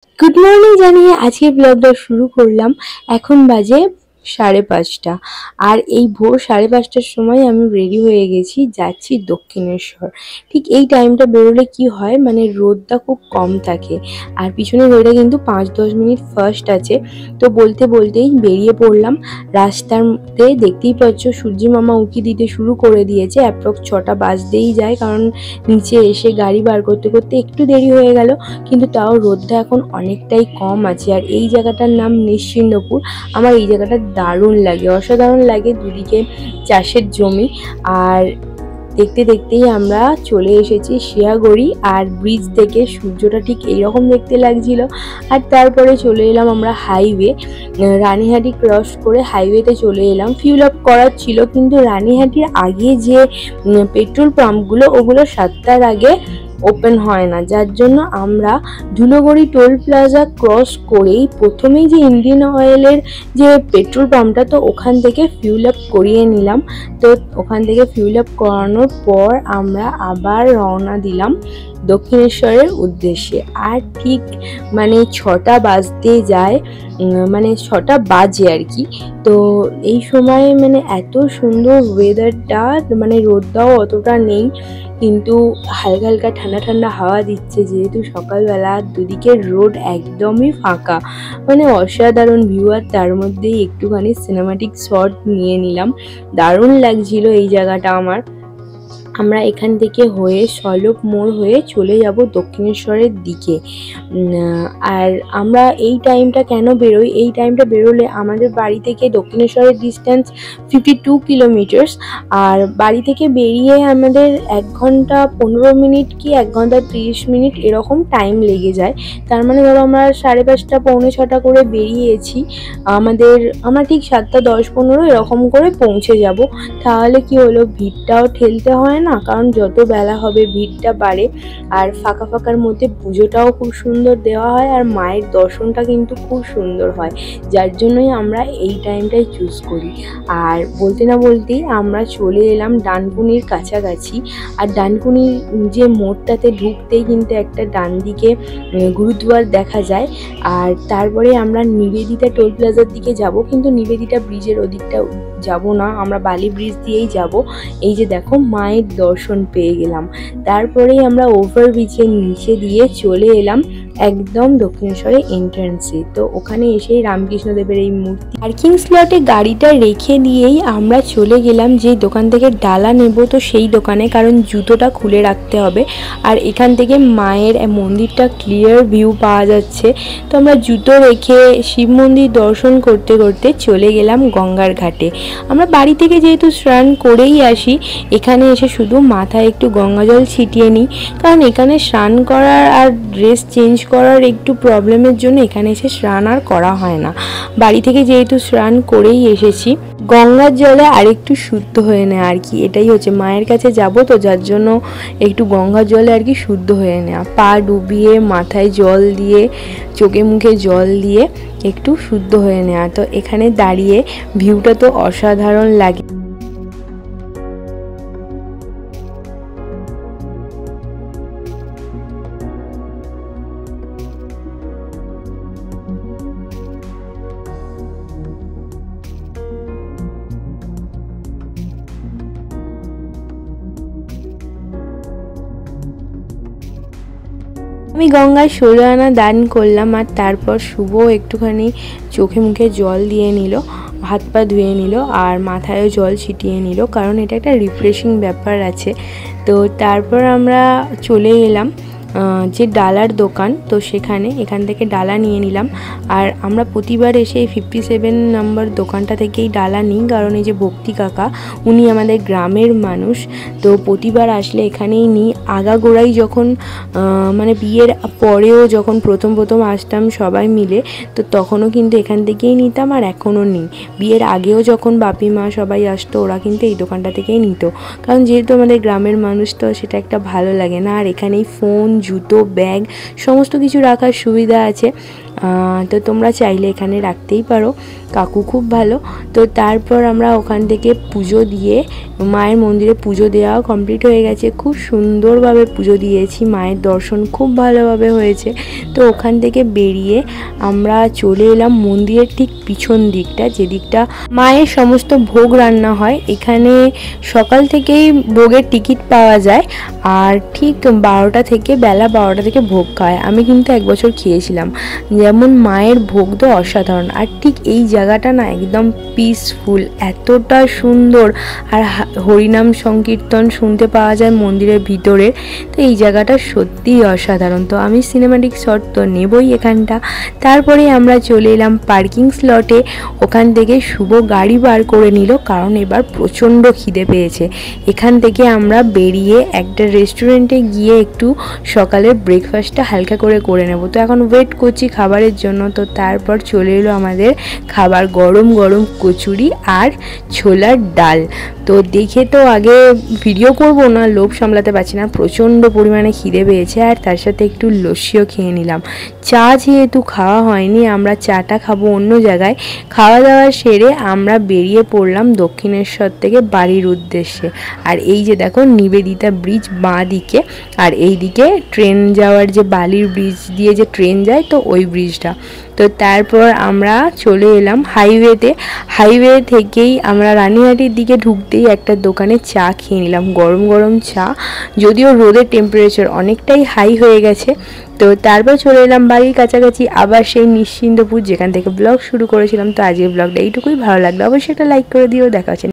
Good morning জানিয়ে আজকে ব্লগটা শুরু করলাম। এখন বাজে 5:30, আর এই ভোর 5:30টার সময় আমি রেডি হয়ে গেছি, যাচ্ছি দক্ষিণেশ্বর। ঠিক এই টাইমটা বেরোলে কি হয়, মানে রোদটা খুব কম থাকে, আর পিছনে রোদে কিন্তু 5-10 মিনিট ফার্স্ট আছে। তো বলতে বলতেই বেরিয়ে পড়লাম। রাস্তাতে দেখতেই পাচ্ছ সূর্যি মামা উঁকি দিতে শুরু করে দিয়েছে। অ্যাপ্রক্স 6টা বাজতেই যায়, কারণ নিচে এসে গাড়ি বার করতে করতে একটু দেরি হয়ে গেল, কিন্তু তাও রোদটা এখন অনেকটাই কম আছে। আর এই জায়গাটার নাম নিশ্চিন্দপুর। আমার এই জায়গাটা দারুণ লাগে, অসাধারণ লাগে। দুদিকে চাষের জমি, আর দেখতে দেখতেই আমরা চলে এসেছি শিয়াগড়ি। আর ব্রিজ থেকে সূর্যটা ঠিক এইরকম দেখতে লাগছিল। আর তারপরে চলে এলাম আমরা হাইওয়ে, রানীহাটি ক্রস করে হাইওয়েতে চলে এলাম। ফিউল আপ করার ছিল, কিন্তু রানীহাটির আগে যে পেট্রোল পাম্পগুলো, ওগুলো 7টার আগে ওপেন হয় না, যার জন্য আমরা ধুলোগড়ি টোল প্লাজা ক্রস করেই প্রথমেই যে ইন্ডিয়ান অয়েলের যে পেট্রোল পাম্পটা, তো ওখান থেকে ফিউল আপ করিয়ে নিলাম। তো ওখান থেকে ফিউল আপ করানোর পর আমরা আবার রওনা দিলাম দক্ষিণেশ্বরের উদ্দেশ্যে। আর ঠিক মানে 6টা বাজতে যায়, মানে 6টা বাজে আর কি। তো এই সময় মানে এত সুন্দর ওয়েদারটা, মানে রোদটাও অতটা নেই, কিন্তু হালকা হালকা ঠান্ডা ঠান্ডা হাওয়া দিচ্ছে, যেহেতু সকালবেলা। দুদিকের রোড একদমই ফাঁকা, মানে অসাধারণ ভিউ। আর তার মধ্যেই একটুখানি সিনেমাটিক শট নিয়ে নিলাম, দারুণ লাগছিল এই জায়গাটা আমার। আমরা এখান থেকে হয়ে সলপ মোড় হয়ে চলে যাব দক্ষিণেশ্বরের দিকে। আর আমরা এই টাইমটা কেন বেরোই, এই টাইমটা বেরোলে আমাদের বাড়ি থেকে দক্ষিণেশ্বরের ডিস্টেন্স 52 কিলোমিটার্স। আর বাড়ি থেকে বেরিয়ে আমাদের 1 ঘন্টা 15 মিনিট কি 1 ঘন্টা 30 মিনিট এরকম টাইম লেগে যায়। তার মানে ধরো আমরা 5:30 পৌনে 6টা করে বেরিয়েছি, আমরা ঠিক 7টা 10-15 এরকম করে পৌঁছে যাব। তাহলে কি হলো, ভিড়টাও ঠেলতে হয় না, কারণ যত বেলা হবে ভিড়টা বাড়ে। আর ফাঁকা ফাঁকার মধ্যে পুজোটাও খুব সুন্দর দেওয়া হয়, আর মায়ের দর্শনটা কিন্তু খুব সুন্দর হয়, যার জন্যই আমরা এই টাইমটাই চুজ করি। আর বলতে না বলতেই আমরা চলে এলাম ডানকুনির কাছাকাছি। আর ডানকুনির যে মোড়টাতে ঢুকতেই কিন্তু একটা ডান দিকে গুরুদুয়ার দেখা যায়। আর তারপরে আমরা নিবেদিতা টোল প্লাজার দিকে যাব, কিন্তু নিবেদিতা ব্রিজের ওদিকটা যাব না, আমরা বালি ব্রিজ দিয়েই যাব। এই যে দেখো, মায়ের দর্শন পেয়ে গেলাম। তারপরেই আমরা ওভারব্রিজের নিচে দিয়ে চলে এলাম একদম দক্ষিণেশ্বরের এন্ট্রান্সে। তো ওখানে এসেই রামকৃষ্ণদেবের এই মূর্তি, পার্কিং স্লটে গাড়িটা রেখে দিয়েই আমরা চলে গেলাম যে দোকান থেকে ডালা নেব, তো সেই দোকানে, কারণ জুতোটা খুলে রাখতে হবে। আর এখান থেকে মায়ের মন্দিরটা ক্লিয়ার ভিউ পাওয়া যাচ্ছে। তো আমরা জুতো রেখে শিব মন্দির দর্শন করতে করতে চলে গেলাম গঙ্গার ঘাটে। আমরা বাড়ি থেকে যেহেতু স্নান করেই আসি, এখানে এসে শুধু মাথায় একটু গঙ্গা জল ছিটিয়ে নিই, কারণ এখানে স্নান করার আর ড্রেস চেঞ্জ করার একটু প্রবলেমের জন্য এখানে এসে স্নান আর করা হয় না। বাড়ি থেকে যেহেতু স্নান করেই এসেছি, গঙ্গার জলে আরেকটু শুদ্ধ হয়ে নেয় আর কি, এটাই হচ্ছে। মায়ের কাছে যাব তো, যার জন্য একটু গঙ্গার জলে আর কি শুদ্ধ হয়ে নেওয়া, পা ডুবিয়ে মাথায় জল দিয়ে চোখে মুখে জল দিয়ে একটু শুদ্ধ হয়ে নেওয়া। তো এখানে দাঁড়িয়ে ভিউটা তো অসাধারণ লাগে। আমি গঙ্গায় 16 আনা দান করলাম, আর তারপর শুভ একটুখানি চোখে মুখে জল দিয়ে নিল, হাত পা ধুয়ে নিল, আর মাথায়ও জল ছিটিয়ে নিল, কারণ এটা একটা রিফ্রেশিং ব্যাপার আছে। তো তারপর আমরা চলে এলাম যে ডালার দোকান, তো এখান থেকে ডালা নিয়ে নিলাম। আর আমরা প্রতিবার এসে এই 57 নম্বর দোকানটা থেকেই ডালা নিই, কারণ এই যে ভক্তি কাকা, উনি আমাদের গ্রামের মানুষ, তো প্রতিবার আসলে এখানেই নিই। আগাগোড়াই যখন মানে বিয়ের পরেও যখন প্রথম আসতাম সবাই মিলে, তো তখনও কিন্তু এখান থেকেই নিতাম, আর এখনও নিই। বিয়ের আগেও যখন বাপি মা সবাই আসতো, ওরা কিন্তু এই দোকানটা থেকেই নিত, কারণ যেহেতু আমাদের গ্রামের মানুষ, তো সেটা একটা ভালো লাগে না। আর এখানেই ফোন, জুতো, ব্যাগ সমস্ত কিছু রাখার সুবিধা আছে। তো তোমরা চাইলে এখানে রাখতেই পারো, কাকু খুব ভালো। তো তারপর আমরা ওখান থেকে পুজো দিয়ে, মায়ের মন্দিরে পুজো দেওয়া কমপ্লিট হয়ে গেছে। খুব সুন্দরভাবে পুজো দিয়েছি, মায়ের দর্শন খুব ভালোভাবে হয়েছে। তো ওখান থেকে বেরিয়ে আমরা চলে এলাম মন্দিরের ঠিক পিছন দিকটা, যে দিকটা মায়ের সমস্ত ভোগ রান্না হয়। এখানে সকাল থেকেই ভোগের টিকিট পাওয়া যায়, আর ঠিক 12টা থেকে, বেলা 12টা থেকে ভোগ খায়। আমি কিন্তু এক বছর খেয়েছিলাম। যেমন মায়ের ভোগ তো অসাধারণ, আর ঠিক এই জায়গাটা না একদম পিসফুল, এতটা সুন্দর, আর হরিনাম সংকীর্তন শুনতে পাওয়া যায় মন্দিরের ভিতরে। তো এই জায়গাটা সত্যিই অসাধারণ। তো আমি সিনেম্যাটিক শট তো নেবই এখানটা। তারপরে আমরা চলে এলাম পার্কিং স্লটে। ওখান থেকে শুভ গাড়ি বার করে নিল, কারণ এবার প্রচণ্ড খিদে পেয়েছে। এখান থেকে আমরা বেরিয়ে একটা রেস্টুরেন্টে গিয়ে একটু সকালের ব্রেকফাস্টটা হালকা করে নেব। তো এখন ওয়েট করছি খাবারের জন্য। তো তারপর চলে এলো আমাদের খাবার, গরম গরম কচুরি আর ছোলার ডাল। তো দেখে তো আগে ভিডিও করব না, লোভ সামলাতে পারছি না, প্রচণ্ড পরিমাণে খিদে পেয়েছে। আর তার সাথে একটু লস্যিও খেয়ে নিলাম। চা যেহেতু খাওয়া হয়নি, আমরা চাটা খাবো অন্য জায়গায়। খাওয়া দাওয়া সেরে আমরা বেরিয়ে পড়লাম দক্ষিণেশ্বর থেকে বাড়ির উদ্দেশ্যে। আর এই যে দেখো নিবেদিতা ব্রিজ বাঁ দিকে, আর এই দিকে ট্রেন যাওয়ার, যে বালির ব্রিজ দিয়ে যে ট্রেন যায়, তো ওই ব্রিজটা। তো তারপর আমরা চলে এলাম হাইওয়েতে। হাইওয়ে থেকেই আমরা রানীহাটির দিকে ঢুকতেই একটা দোকানে চা খেয়ে নিলাম, গরম গরম চা। যদিও রোদের টেম্পারেচার অনেকটাই হাই হয়ে গেছে। তো তারপর চলে এলাম বাড়ির কাছাকাছি আবার সেই নিশ্চিন্তপুর, যেখান থেকে ব্লগ শুরু করেছিলাম। তো আজকের ব্লগটা এইটুকুই, ভালো লাগলো অবশ্যই একটা লাইক করে দিও। দেখা হচ্ছে